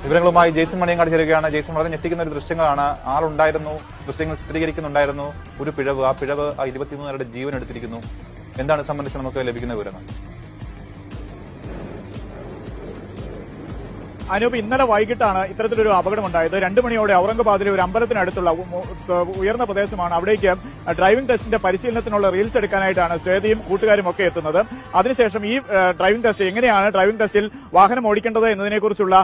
വിവരങ്ങളുമായി ജെയ്സൺ മണിയങ്ങാട് ചേരുകയാണ്. ജെയ്സൺ, വളരെ ഞെട്ടിക്കുന്ന ഒരു ദൃശ്യങ്ങളാണ്. ആളുണ്ടായിരുന്നു, ദൃശ്യങ്ങൾ ചിത്രീകരിക്കുന്നുണ്ടായിരുന്നു. ഒരു പിഴവ്, ആ പിഴവ് 23 പേരുടെ ജീവൻ എടുത്തിരിക്കുന്നു. എന്താണ് സംബന്ധിച്ച് നമുക്ക് ലഭിക്കുന്ന വിവരങ്ങൾ? അനൂപ്, ഇന്നലെ വൈകിട്ടാണ് ഇത്തരത്തിലൊരു അപകടമുണ്ടായത്. 2 മണിയോടെ ഔറംഗാബാദിലെ ഒരു അമ്പലത്തിനടുത്തുള്ള ഉയർന്ന പ്രദേശമാണ്. അവിടേക്ക് ഡ്രൈവിംഗ് ടെസ്റ്റിന്റെ പരിശീലനത്തിനുള്ള റീൽസ് എടുക്കാനായിട്ടാണ് ശ്വേതയും കൂട്ടുകാരും ഒക്കെ എത്തുന്നത്. അതിനുശേഷം ഈ ഡ്രൈവിംഗ് ടെസ്റ്റ് എങ്ങനെയാണ് ഡ്രൈവിംഗ് ടെസ്റ്റിൽ വാഹനം ഓടിക്കേണ്ടത് എന്നതിനെക്കുറിച്ചുള്ള